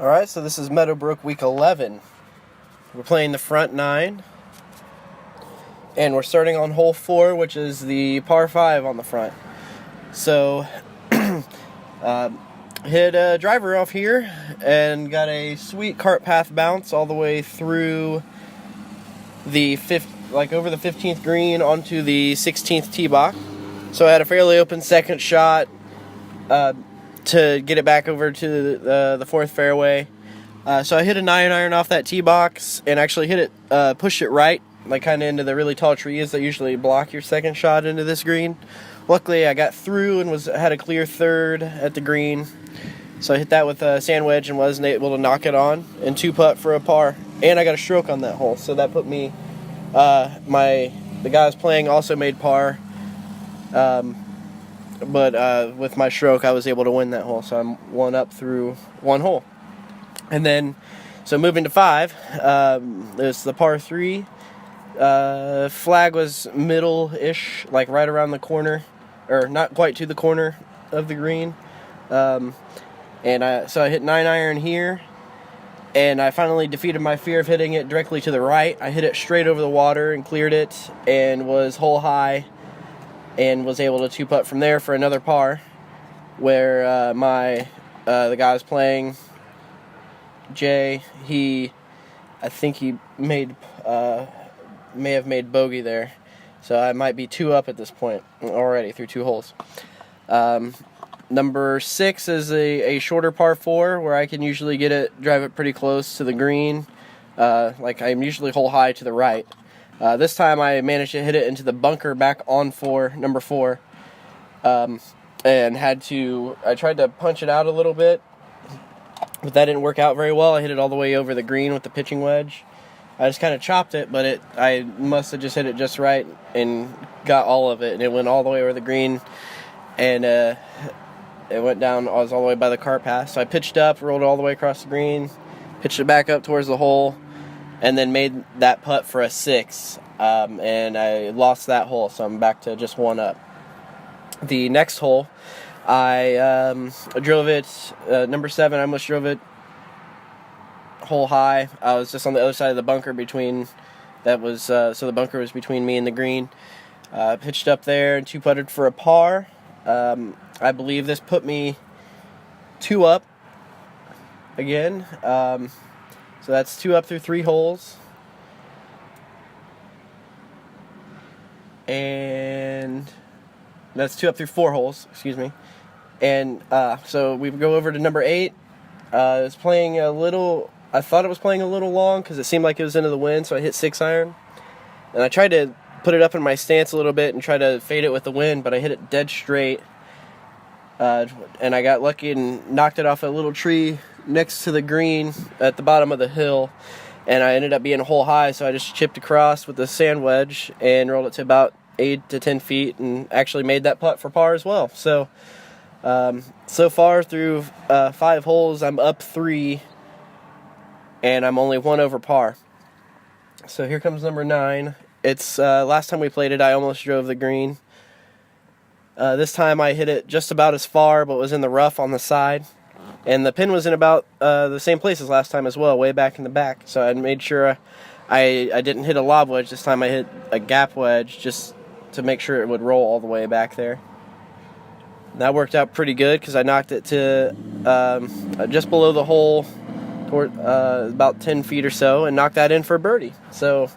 Alright, so this is Meadowbrook week 11. We're playing the front 9. And we're starting on hole 4, which is the par 5 on the front. So, hit a driver off here and got a sweet cart path bounce all the way through the over the 15th green onto the 16th tee box. So I had a fairly open second shot to get it back over to the 4th fairway. So I hit a 9-iron off that tee box and actually hit it, pushed it right, like kind of into the really tall trees that usually block your second shot into this green. Luckily, I got through and had a clear third at the green. So I hit that with a sand wedge and wasn't able to knock it on, and 2-putt for a par. And I got a stroke on that hole, so that put me, the guy I was playing also made par. But with my stroke, I was able to win that hole, so I'm 1 up through 1 hole. And then, so moving to 5, there's the par 3. Flag was middle-ish, like right around the corner, or not quite to the corner of the green. So I hit 9-iron here, and I finally defeated my fear of hitting it directly to the right. I hit it straight over the water and cleared it, and was hole high, and was able to 2-putt from there for another par, where the guy I was playing, Jay, I think he may have made bogey there, so I might be 2 up at this point already through 2 holes. Number 6 is a shorter par 4 where I can usually drive it pretty close to the green. Like I'm usually hole high to the right. This time I managed to hit it into the bunker back on number 4, and I tried to punch it out a little bit, but that didn't work out very well. I hit it all the way over the green with the pitching wedge. I just kind of chopped it, but I must have just hit it just right and got all of it, and it went all the way over the green, and it went down. I was all the way by the cart path, so I pitched up, rolled it all the way across the green, pitched it back up towards the hole, and then made that putt for a 6, and I lost that hole, so I'm back to just 1 up. The next hole, I drove it, number 7, I almost drove it hole high. I was just on the other side of the bunker so the bunker was between me and the green. Pitched up there and 2-putted for a par. I believe this put me 2 up again. So that's 2 up through 3 holes. And that's 2 up through 4 holes, excuse me. And so we go over to number 8. It was playing I thought it was playing a little long because it seemed like it was into the wind, so I hit 6-iron. And I tried to put it up in my stance a little bit and try to fade it with the wind, but I hit it dead straight. And I got lucky and knocked it off a little tree next to the green at the bottom of the hill. And I ended up being hole high, so I just chipped across with the sand wedge and rolled it to about 8 to 10 feet and actually made that putt for par as well. So, so far through 5 holes, I'm up 3, and I'm only 1 over par. So here comes number 9. It's last time we played it, I almost drove the green. This time I hit it just about as far, but was in the rough on the side. And the pin was in about the same place as last time as well, way back in the back. So I made sure I didn't hit a lob wedge. This time I hit a gap wedge just to make sure it would roll all the way back there. And that worked out pretty good because I knocked it to just below the hole, toward about 10 feet or so, and knocked that in for a birdie. So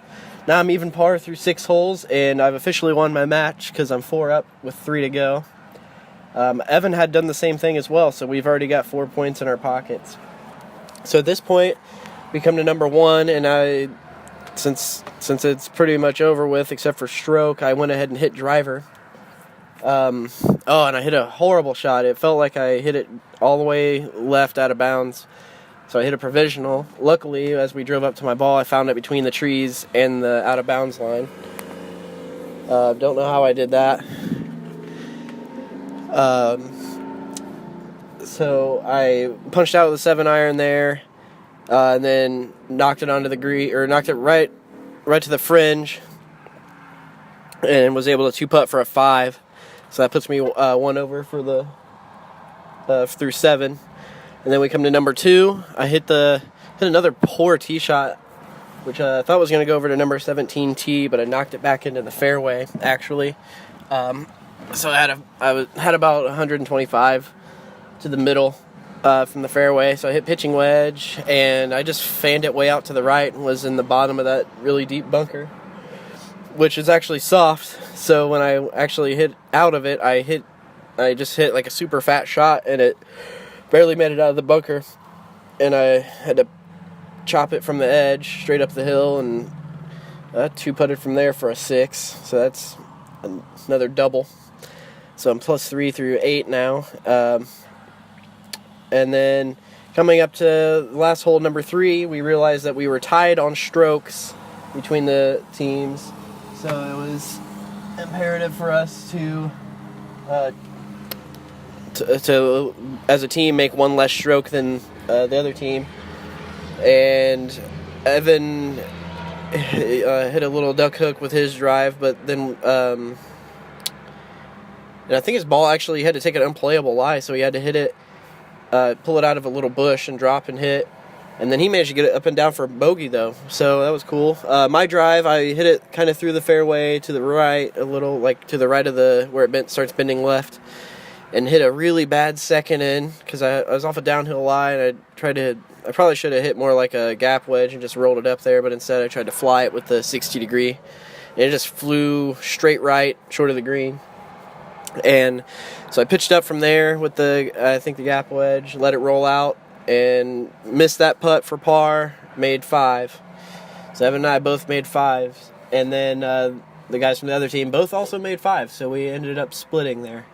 now I'm even par through 6 holes, and I've officially won my match because I'm 4 up with 3 to go. Evan had done the same thing as well, so we've already got 4 points in our pockets. So at this point, we come to number 1, and since it's pretty much over with, except for stroke, I went ahead and hit driver. And I hit a horrible shot. It felt like I hit it all the way left out of bounds. So I hit a provisional. Luckily, as we drove up to my ball, I found it between the trees and the out-of-bounds line. Don't know how I did that. So I punched out with a 7-iron there, and then knocked it onto the green, or knocked it right to the fringe, and was able to 2-putt for a 5. So that puts me 1 over for through 7. And then we come to number 2. I hit another poor tee shot, which I thought was going to go over to number 17 tee, but I knocked it back into the fairway, actually. So I had about 125 to the middle from the fairway. So I hit pitching wedge, and I just fanned it way out to the right and was in the bottom of that really deep bunker, which is actually soft. So when I actually hit out of it, I just hit like a super fat shot, and it barely made it out of the bunker. And I had to chop it from the edge straight up the hill, and 2-putted from there for a 6. So that's another double. So I'm +3 through 8 now. And then coming up to the last hole, number 3, we realized that we were tied on strokes between the teams. So it was imperative for us to as a team, make one less stroke than the other team. And Evan hit a little duck hook with his drive, but then and I think his ball actually had to take an unplayable lie, so he had to hit it, pull it out of a little bush and drop and hit. And then he managed to get it up and down for bogey, though, so that was cool. My drive, I hit it kind of through the fairway to the right, a little, like to the right of where it starts bending left, and hit a really bad second in, because I was off a downhill lie, and I probably should have hit more like a gap wedge and just rolled it up there, but instead I tried to fly it with the 60-degree, and it just flew straight right, short of the green. And so I pitched up from there with I think the gap wedge, let it roll out, and missed that putt for par, made 5. So Evan and I both made 5s, and then the guys from the other team both also made 5, so we ended up splitting there.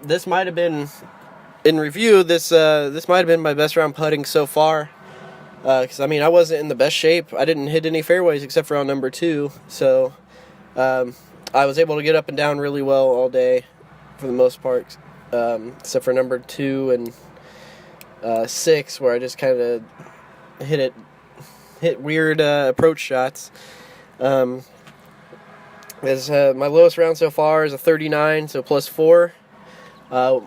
This might have been, in review, this might have been my best round putting so far, because I mean I wasn't in the best shape. I didn't hit any fairways except for on number 2, so I was able to get up and down really well all day for the most part, except for number 2 and 6, where I just kind of hit weird approach shots. My lowest round so far is a 39, so +4,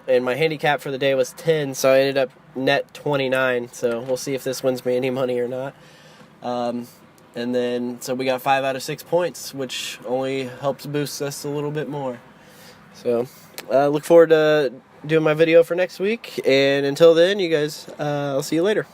and my handicap for the day was 10, so I ended up net 29, so we'll see if this wins me any money or not. And then, so we got 5 out of 6 points, which only helps boost us a little bit more. So, look forward to doing my video for next week, and until then, you guys, I'll see you later.